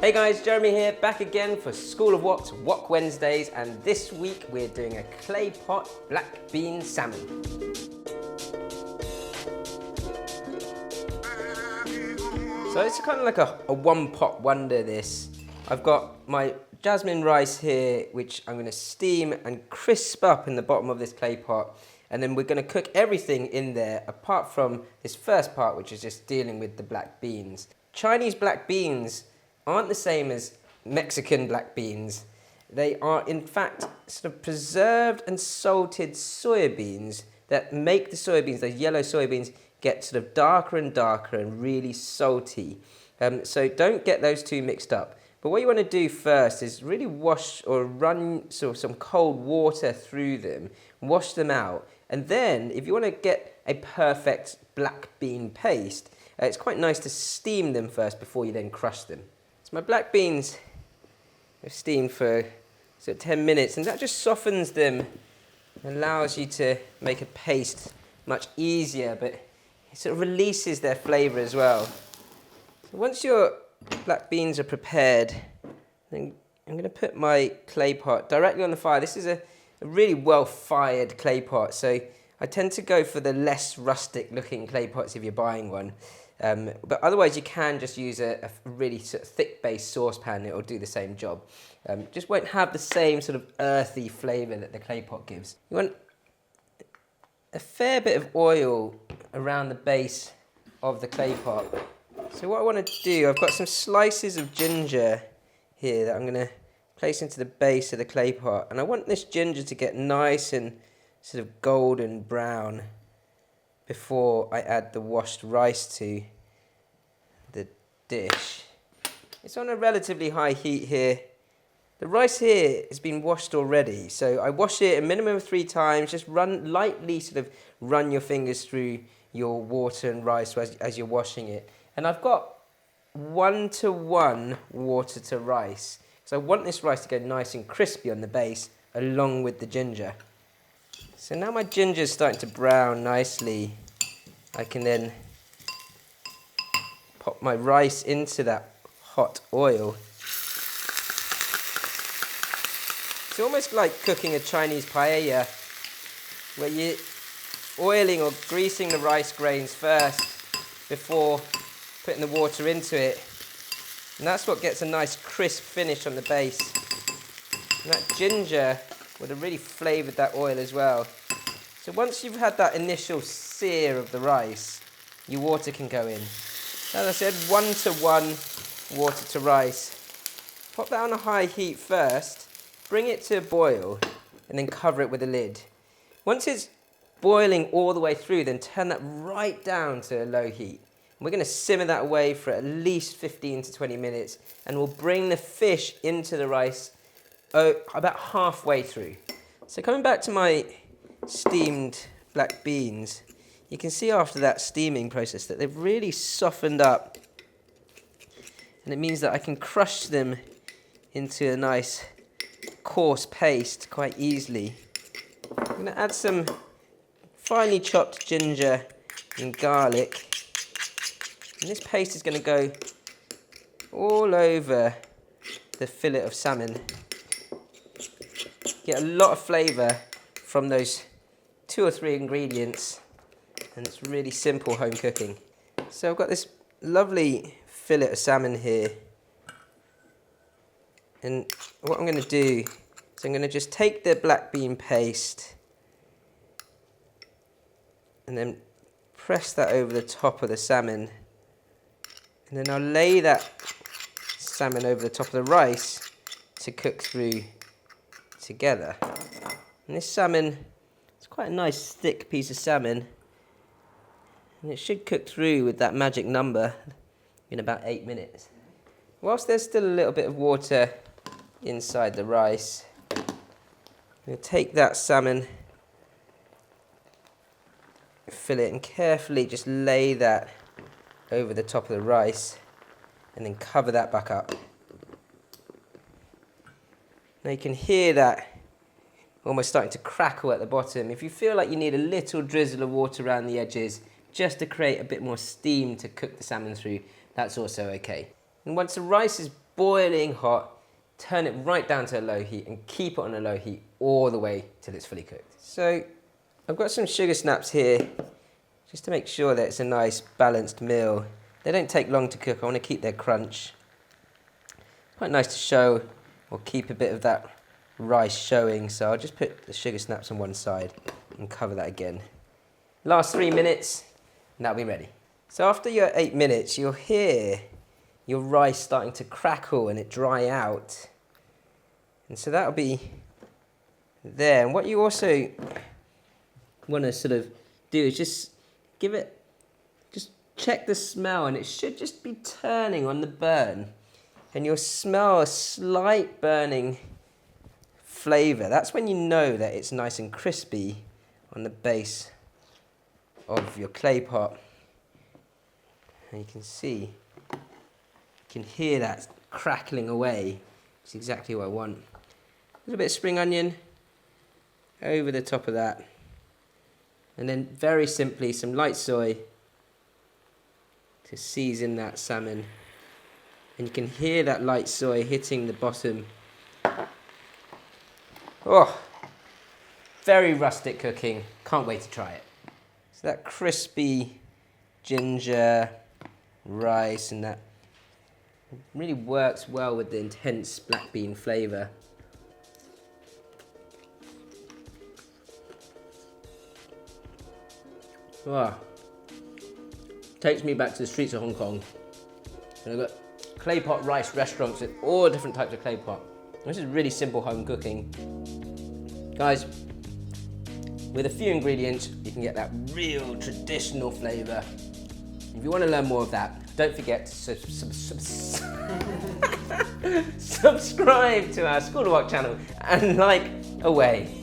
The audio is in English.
Hey guys, Jeremy here, back again for School of Wok's Wok Wednesdays, and this week we're doing a Claypot Black Bean Salmon. So it's kind of like a one-pot wonder, this. I've got my jasmine rice here, which I'm going to steam and crisp up in the bottom of this clay pot. And then we're going to cook everything in there, apart from this first part, which is just dealing with the black beans. Chinese black beans aren't the same as Mexican black beans. They are, in fact, sort of preserved and salted soybeans that make the soybeans, those yellow soybeans, get sort of darker and darker and really salty. So don't get those two mixed up. But what you want to do first is really wash or run sort of some cold water through them, wash them out. And then if you want to get a perfect black bean paste, it's quite nice to steam them first before you then crush them. So my black beans are steamed for 10 minutes, and that just softens them and allows you to make a paste much easier, but it sort of releases their flavour as well. So once your black beans are prepared, then I'm going to put my clay pot directly on the fire. This is a really well-fired clay pot, so I tend to go for the less rustic-looking clay pots if you're buying one. But otherwise, you can just use a really sort of thick-based saucepan. It will do the same job. Just won't have the same sort of earthy flavour that the clay pot gives. You want a fair bit of oil around the base of the clay pot. So what I want to do, I've got some slices of ginger here that I'm going to place into the base of the clay pot. And I want this ginger to get nice and sort of golden brown before I add the washed rice to the dish. It's on a relatively high heat here. The rice here has been washed already, so I wash it a minimum of 3 times. Just lightly run your fingers through your water and rice as you're washing it. And I've got 1:1 water to rice. So I want this rice to go nice and crispy on the base along with the ginger. So now my ginger is starting to brown nicely. I can then pop my rice into that hot oil. It's almost like cooking a Chinese paella, where you're oiling or greasing the rice grains first before putting the water into it. And that's what gets a nice crisp finish on the base. And that ginger would have really flavoured that oil as well. So once you've had that initial sear of the rice, your water can go in. As I said, 1:1 water to rice. Pop that on a high heat first, bring it to a boil, and then cover it with a lid. Once it's boiling all the way through, then turn that right down to a low heat. We're going to simmer that away for at least 15 to 20 minutes, and we'll bring the fish into the rice about halfway through. So coming back to my steamed black beans, you can see after that steaming process that they've really softened up, and it means that I can crush them into a nice coarse paste quite easily. I'm going to add some finely chopped ginger and garlic, and this paste is going to go all over the fillet of salmon. Get a lot of flavour from those 2 or 3 ingredients, and it's really simple home cooking. So I've got this lovely fillet of salmon here, and what I'm going to do is I'm going to just take the black bean paste and then press that over the top of the salmon, and then I'll lay that salmon over the top of the rice to cook through together. And this salmon, it's quite a nice thick piece of salmon, and it should cook through with that magic number in about 8 minutes. Whilst there's still a little bit of water inside the rice, I'm going to take that salmon fillet and carefully just lay that over the top of the rice, and then cover that back up. Now you can hear that almost starting to crackle at the bottom. If you feel like you need a little drizzle of water around the edges just to create a bit more steam to cook the salmon through, that's also okay. And once the rice is boiling hot, turn it right down to a low heat and keep it on a low heat all the way till it's fully cooked. So I've got some sugar snaps here just to make sure that it's a nice balanced meal. They don't take long to cook. I want to keep their crunch. Quite nice to show or keep a bit of that rice showing. So I'll just put the sugar snaps on one side and cover that again. Last 3 minutes and that'll be ready. So after your 8 minutes, you'll hear your rice starting to crackle and it dry out. And so that'll be there. And what you also want to sort of do is just check the smell, and it should just be turning on the burn. And you'll smell a slight burning flavour. That's when you know that it's nice and crispy on the base of your clay pot. And you can see, you can hear that crackling away. It's exactly what I want. A little bit of spring onion over the top of that. And then very simply some light soy to season that salmon. And you can hear that light soy hitting the bottom. Oh, very rustic cooking. Can't wait to try it. So that crispy ginger rice, and that really works well with the intense black bean flavour. Oh, takes me back to the streets of Hong Kong. And I've got clay pot rice restaurants with all different types of clay pot. This is really simple home cooking. Guys, with a few ingredients, you can get that real traditional flavour. If you want to learn more of that, don't forget to subscribe to our School of Wok channel and like away.